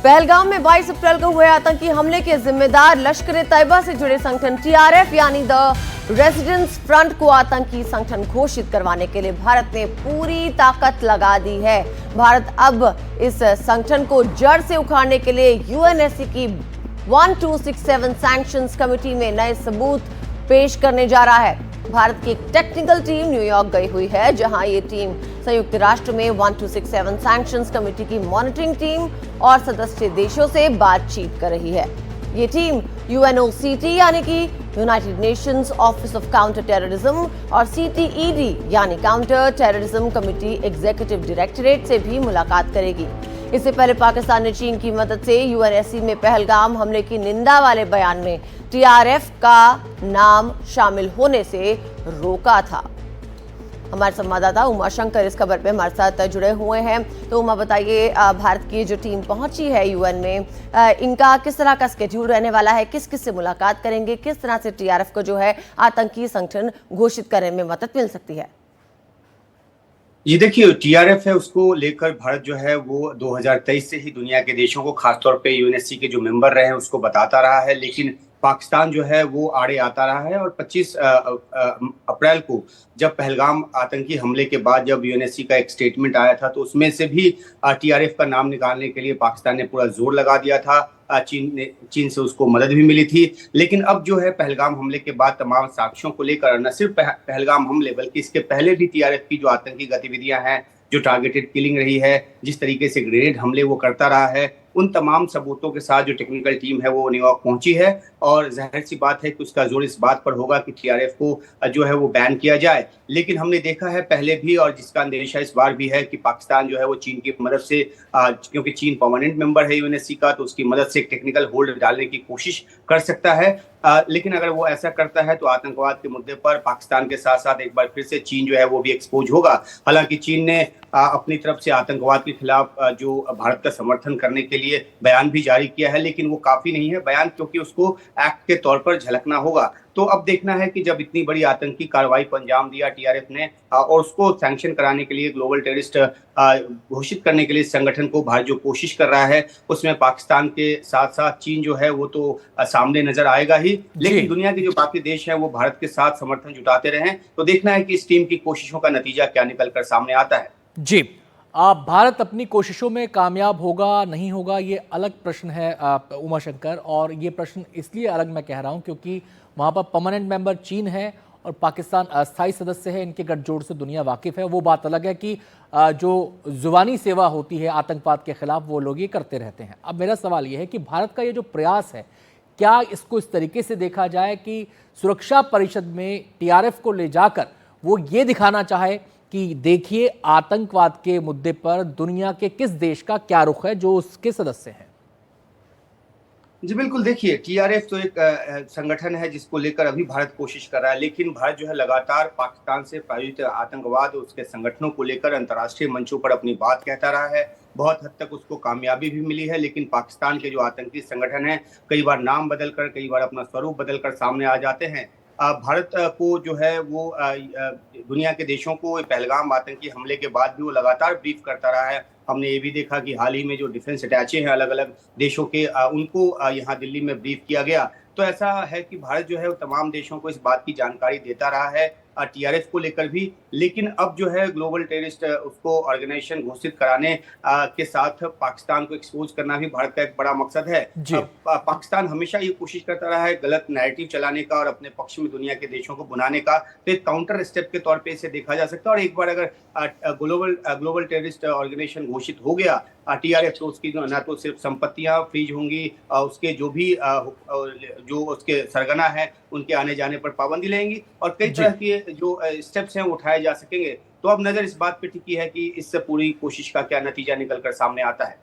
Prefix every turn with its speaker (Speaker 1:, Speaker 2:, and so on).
Speaker 1: पहलगाम में 22 अप्रैल को हुए आतंकी हमले के जिम्मेदार लश्कर-ए-तैयबा से जुड़े संगठन टीआरएफ यानी द रेजिडेंस फ्रंट को आतंकी संगठन घोषित करवाने के लिए भारत ने पूरी ताकत लगा दी है। भारत अब इस संगठन को जड़ से उखाड़ने के लिए यूएनएससी की 1267 सैंक्शंस कमेटी में नए सबूत पेश करने जा रहा है। भारत की एक टेक्निकल टीम न्यूयॉर्क गई हुई है, जहां ये टीम संयुक्त राष्ट्र में 1267 सैंक्शंस कमेटी की मॉनिटरिंग टीम और सदस्य देशों से बातचीत कर रही है। ये टीम यूएनओसीटी यानी कि United Nations office of counter terrorism और सीटीईडी यानी counter terrorism committee executive directorate से भी मुलाकात करेगी। इससे पहले पाकिस्तान ने चीन की मदद से यूएनएससी में पहलगाम हमले की निंदा वाले बयान में टीआरएफ का नाम शामिल होने से रोका था। हमारे संवाददाता उमा शंकर इस खबर पे हमारे साथ जुड़े हुए हैं। तो उमा, बताइए, भारत की जो टीम पहुंची है यूएन में, इनका किस तरह का स्केड्यूल रहने वाला है, किस किस से मुलाकात करेंगे, किस तरह से टीआरएफ को जो है आतंकी संगठन घोषित करने में मदद मिल सकती है?
Speaker 2: ये देखिए, टीआरएफ है, उसको लेकर भारत जो है वो 2023 से ही दुनिया के देशों को, खासतौर पे यूएनएससी के जो मेंबर रहे हैं उसको बताता रहा है, लेकिन पाकिस्तान जो है वो आड़े आता रहा है। और 25 अप्रैल को जब पहलगाम आतंकी हमले के बाद जब यूएनएससी का एक स्टेटमेंट आया था, तो उसमें से भी टीआरएफ का नाम निकालने के लिए पाकिस्तान ने पूरा जोर लगा दिया था। चीन से उसको मदद भी मिली थी। लेकिन अब जो है पहलगाम हमले के बाद तमाम साक्ष्यों को लेकर, न सिर्फ पहलगाम हमले बल्कि इसके पहले भी टीआरएफ की जो आतंकी गतिविधियां हैं, जो टारगेटेड किलिंग रही है, जिस तरीके से ग्रेनेड हमले वो करता रहा है, उन तमाम सबूतों के साथ जो टेक्निकल टीम है वो न्यूयॉर्क पहुंची है। और जाहिर सी बात है कि उसका जोर इस बात पर होगा कि टीआरएफ को जो है वो बैन किया जाए। लेकिन हमने देखा है पहले भी, और जिसका अंदेशा इस बार भी है, कि पाकिस्तान जो है वो चीन की मदद से, क्योंकि चीन परमानेंट मेंबर है यूएनएससी का, तो उसकी मदद से एक टेक्निकल होल्ड डालने की कोशिश कर सकता है। लेकिन अगर वो ऐसा करता है तो आतंकवाद के मुद्दे पर पाकिस्तान के साथ साथ एक बार फिर से चीन जो है वो भी एक्सपोज होगा। हालांकि चीन ने अपनी तरफ से आतंकवाद के खिलाफ जो भारत का समर्थन करने के लिए बयान भी जारी किया है, लेकिन वो काफी नहीं है बयान, क्योंकि उसको एक्ट के तौर पर झलकना होगा। तो अब देखना है कि जब इतनी बड़ी आतंकी कार्रवाई को अंजाम दिया टीआरएफ ने, और उसको सैंक्शन कराने के लिए, ग्लोबल टेररिस्ट घोषित करने के लिए संगठन को भारत जो कोशिश कर रहा है, उसमें पाकिस्तान के साथ साथ चीन जो है वो तो सामने नजर आएगा ही, लेकिन दुनिया के जो बाकी देश हैं वो भारत के साथ समर्थन जुटाते रहे। तो देखना है कि इस टीम की कोशिशों का नतीजा क्या निकल कर सामने आता है।
Speaker 3: जी, भारत अपनी कोशिशों में कामयाब होगा नहीं होगा ये अलग प्रश्न है उमा शंकर, और ये प्रश्न इसलिए अलग मैं कह रहा हूँ क्योंकि वहाँ पर परमानेंट मेंबर चीन है और पाकिस्तान अस्थायी सदस्य है। इनके गठजोड़ से दुनिया वाकिफ है। वो बात अलग है कि जो जुबानी सेवा होती है आतंकवाद के खिलाफ, वो लोग ये करते रहते हैं। अब मेरा सवाल ये है कि भारत का ये जो प्रयास है, क्या इसको इस तरीके से देखा जाए कि सुरक्षा परिषद में टीआरएफ को ले जाकर वो ये दिखाना चाहे कि देखिए आतंकवाद के मुद्दे पर दुनिया के किस देश का क्या रुख है जो उसके सदस्य हैं?
Speaker 2: जी बिल्कुल, देखिए, टीआरएफ तो एक संगठन है जिसको लेकर अभी भारत कोशिश कर रहा है, लेकिन भारत जो है लगातार पाकिस्तान से प्रायोजित आतंकवाद और उसके संगठनों को लेकर अंतर्राष्ट्रीय मंचों पर अपनी बात कहता रहा है। बहुत हद तक उसको कामयाबी भी मिली है, लेकिन पाकिस्तान के जो आतंकी संगठन हैं, कई बार नाम बदलकर, कई बार अपना स्वरूप बदलकर सामने आ जाते हैं। भारत को जो है वो दुनिया के देशों को पहलगाम आतंकी हमले के बाद भी वो लगातार ब्रीफ करता रहा है। हमने ये भी देखा कि हाल ही में जो डिफेंस अटैचे हैं अलग अलग देशों के, उनको यहाँ दिल्ली में ब्रीफ किया गया। तो ऐसा है कि भारत जो है वो तमाम देशों को इस बात की जानकारी देता रहा है, टीआरएफ को लेकर भी। लेकिन अब जो है ग्लोबल टेररिस्ट उसको ऑर्गेनाइजेशन घोषित कराने के साथ पाकिस्तान को एक्सपोज करना भी भारत का एक बड़ा मकसद है। पाकिस्तान हमेशा ये कोशिश करता रहा है गलत नैरेटिव चलाने का और अपने पक्ष में दुनिया के देशों को बुनाने का। तो एक काउंटर स्टेप के तौर पे इसे देखा जा सकता है। और एक बार अगर ग्लोबल टेररिस्ट ऑर्गेनाइजेशन घोषित हो गया टीआरएफ, तो उसकी न तो सिर्फ संपत्तियां फ्रीज होंगी, उसके जो भी जो उसके सरगना है उनके आने जाने पर पाबंदी लगेगी, और कई तरह के जो स्टेप्स हैं वो उठाए जा सकेंगे। तो अब नजर इस बात पे टिकी है कि इससे पूरी कोशिश का क्या नतीजा निकल कर सामने आता है।